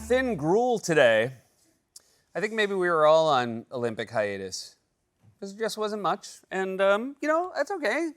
thin gruel today. I think maybe we were all on Olympic hiatus. Because it just wasn't much. And, that's okay.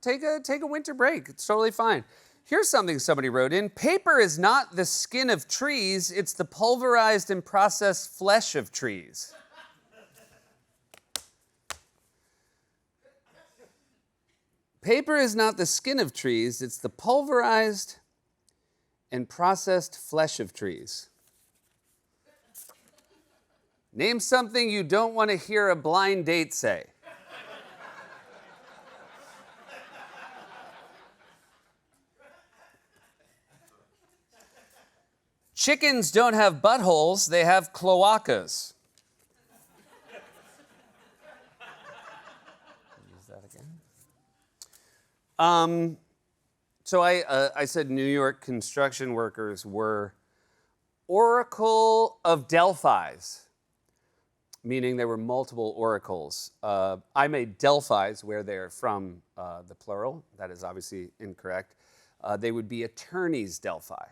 Take a winter break. It's totally fine. Here's something somebody wrote in. Paper is not the skin of trees. It's the pulverized and processed flesh of trees. Paper is not the skin of trees. It's the pulverized and processed flesh of trees. Name something you don't want to hear a blind date say. Chickens don't have buttholes, they have cloacas. Use that again. So I said New York construction workers were Oracle of Delphi's, meaning there were multiple oracles. I made Delphi's where they're from the plural. That is obviously incorrect. They would be attorneys Delphi.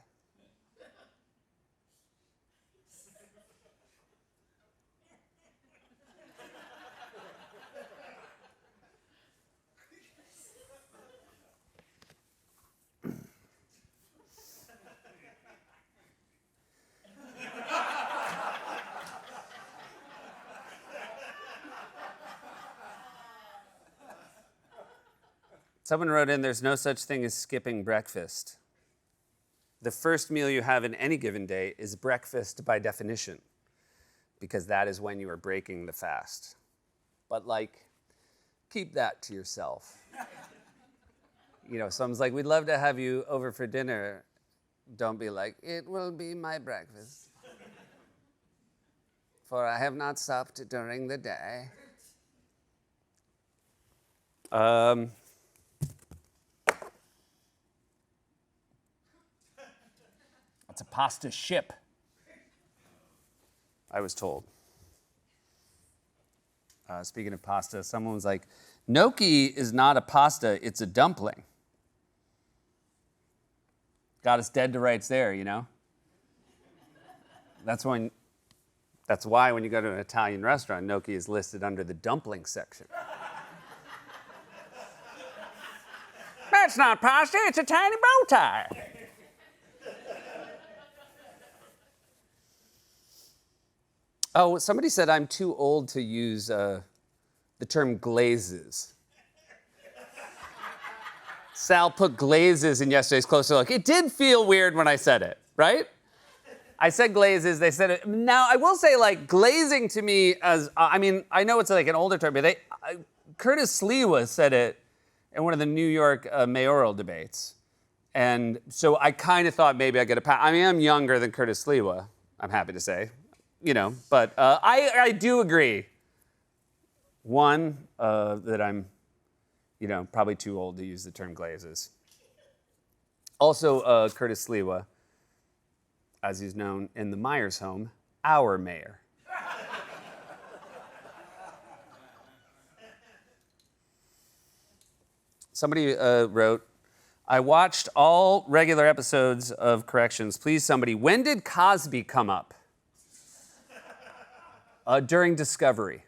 Someone wrote in, there's no such thing as skipping breakfast. The first meal you have in any given day is breakfast by definition, because that is when you are breaking the fast. But, keep that to yourself. Someone's like, we'd love to have you over for dinner. Don't be like, it will be my breakfast, for I have not supped during the day. It's a pasta ship. I was told. Speaking of pasta, someone was like, gnocchi is not a pasta, it's a dumpling. Got us dead to rights there, That's why when you go to an Italian restaurant, gnocchi is listed under the dumpling section. That's not pasta, it's a tiny bow tie. Oh, somebody said I'm too old to use the term glazes. Sal put glazes in yesterday's Closer Look. It did feel weird when I said it, right? I said glazes, they said it. Now, I will say, glazing to me I know it's an older term, but Curtis Sliwa said it in one of the New York mayoral debates. And so I kind of thought maybe I'd get a pass. I'm younger than Curtis Sliwa, I'm happy to say. But I do agree. One, that I'm, probably too old to use the term glazes. Also, Curtis Sliwa, as he's known in the Myers home, our mayor. Somebody wrote, I watched all regular episodes of Corrections. Please, somebody, when did Cosby come up? During Discovery.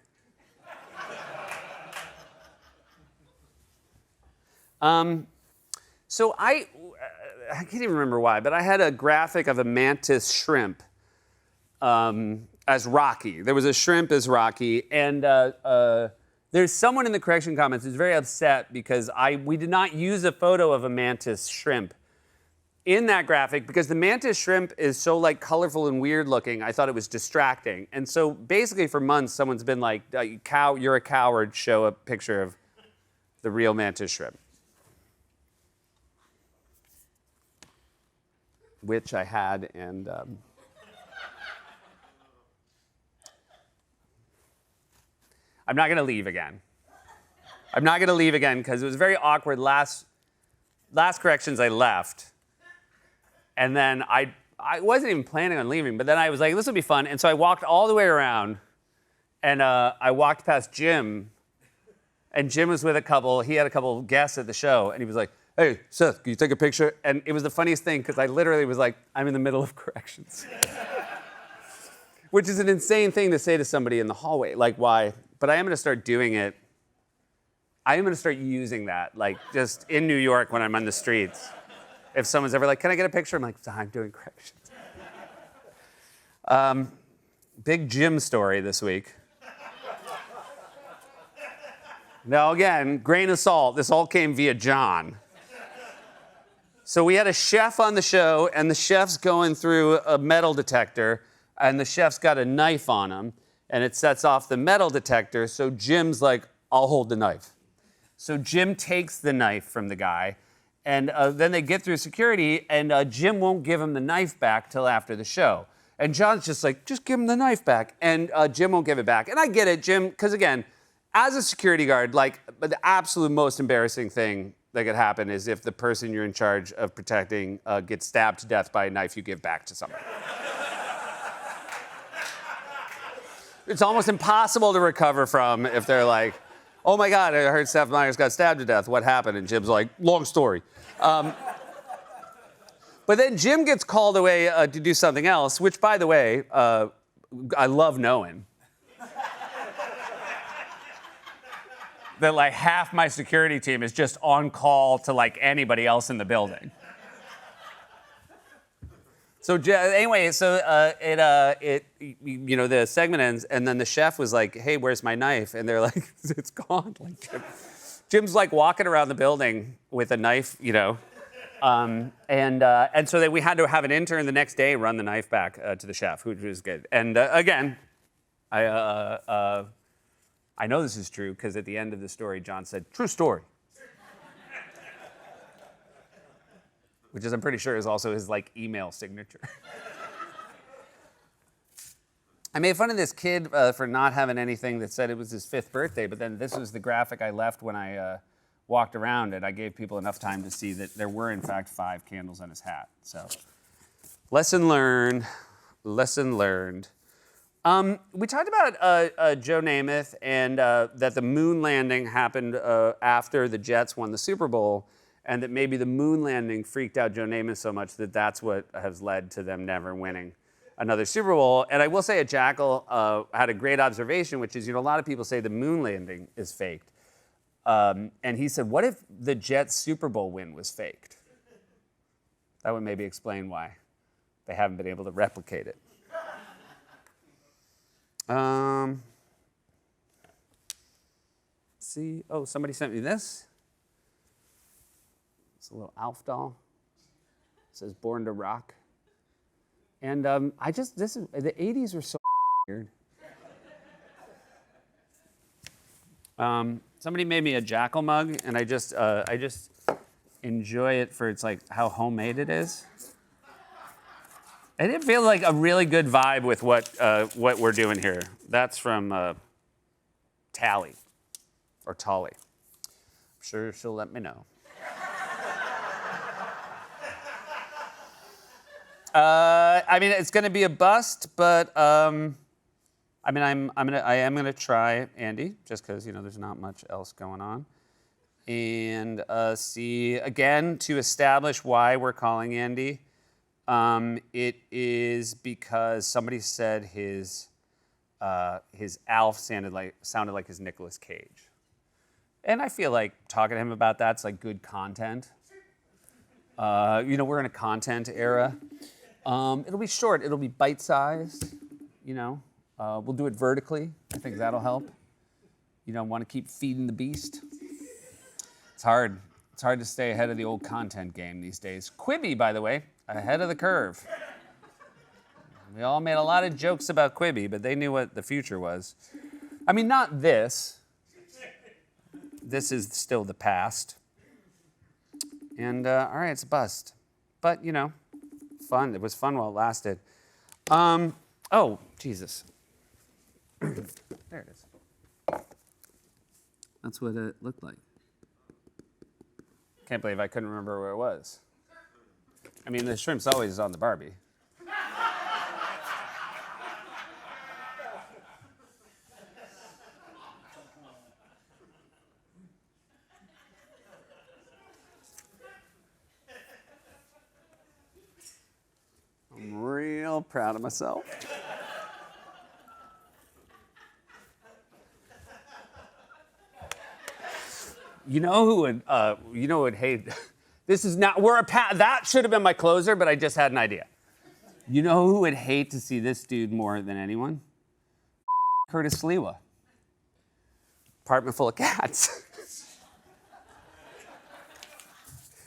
So I can't even remember why, but I had a graphic of a mantis shrimp as Rocky. There was a shrimp as Rocky, and there's someone in the correction comments who's very upset because we did not use a photo of a mantis shrimp in that graphic because the mantis shrimp is so colorful and weird looking. I thought it was distracting. And so basically for months, someone's been like, you're a coward, show a picture of the real mantis shrimp. Which I had, and I'm not gonna leave again. I'm not gonna leave again because it was very awkward. Last Corrections I left. And then I wasn't even planning on leaving, but then I was like, this will be fun. And so I walked all the way around, and I walked past Jim, and Jim was with a couple. He had a couple guests at the show, and he was like, hey, Seth, can you take a picture? And it was the funniest thing because I literally was like, I'm in the middle of corrections. Which is an insane thing to say to somebody in the hallway. Like, why? But I am going to start doing it. I am going to start using that, like, just in New York when I'm on the streets. If someone's ever like, can I get a picture? I'm like, I'm doing corrections. Big gym story this week. Now, again, grain of salt. This all came via John. So we had a chef on the show, and the chef's going through a metal detector, and the chef's got a knife on him, and it sets off the metal detector, so Jim's like, I'll hold the knife. So Jim takes the knife from the guy, and then they get through security, and Jim won't give him the knife back till after the show. And John's just like, just give him the knife back. And Jim won't give it back. And I get it, Jim, because again, as a security guard, like, the absolute most embarrassing thing that could happen is if the person you're in charge of protecting gets stabbed to death by a knife you give back to somebody. It's almost impossible to recover from if they're like, oh my God, I heard Seth Meyers got stabbed to death. What happened? And Jim's like, long story. But then Jim gets called away to do something else, which, by the way, I love knowing. That like half my security team is just on call to like anybody else in the building. So anyway, the segment ends, and then the chef was like, "Hey, where's my knife?" And they're like, "It's gone." Like Jim's like walking around the building with a knife, and so we had to have an intern the next day run the knife back to the chef, which was good. And again, I know this is true because at the end of the story, John said, "True story." Which is, I'm pretty sure, is also his like email signature. I made fun of this kid for not having anything that said it was his 5th birthday, but then this was the graphic I left when I walked around, and I gave people enough time to see that there were, in fact, 5 candles on his hat. So, lesson learned, lesson learned. We talked about Joe Namath and that the moon landing happened after the Jets won the Super Bowl, and that maybe the moon landing freaked out Joe Namath so much that that's what has led to them never winning another Super Bowl. And I will say, Jackal had a great observation, which is, a lot of people say the moon landing is faked. And he said, what if the Jets Super Bowl win was faked? That would maybe explain why they haven't been able to replicate it. See, oh, somebody sent me this. It's a little Alf doll. It says "Born to Rock." And the 80s were so weird. Somebody made me a Jackal mug, and I just enjoy it for it's like how homemade it is. I did feel like a really good vibe with what we're doing here. That's from Tally, or Tolly. I'm sure she'll let me know. It's going to be a bust, but I am going to try Andy, just because there's not much else going on, and see again to establish why we're calling Andy. It is because somebody said his Alf sounded like his Nicolas Cage, and I feel like talking to him about that's like good content. We're in a content era. It'll be short. It'll be bite-sized. We'll do it vertically. I think that'll help. Want to keep feeding the beast. It's hard. It's hard to stay ahead of the old content game these days. Quibi, by the way, ahead of the curve. We all made a lot of jokes about Quibi, but they knew what the future was. Not this. This is still the past. And, all right, it's a bust. But, fun. It was fun while it lasted. Oh, Jesus. There it is. That's what it looked like. Can't believe I couldn't remember where it was. The shrimp's always on the Barbie. real proud of myself. You know who would hate, this is not, that should have been my closer, but I just had an idea. You know who would hate to see this dude more than anyone? Curtis Sliwa. Apartment full of cats.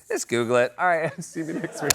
Just Google it. All right, see you next week.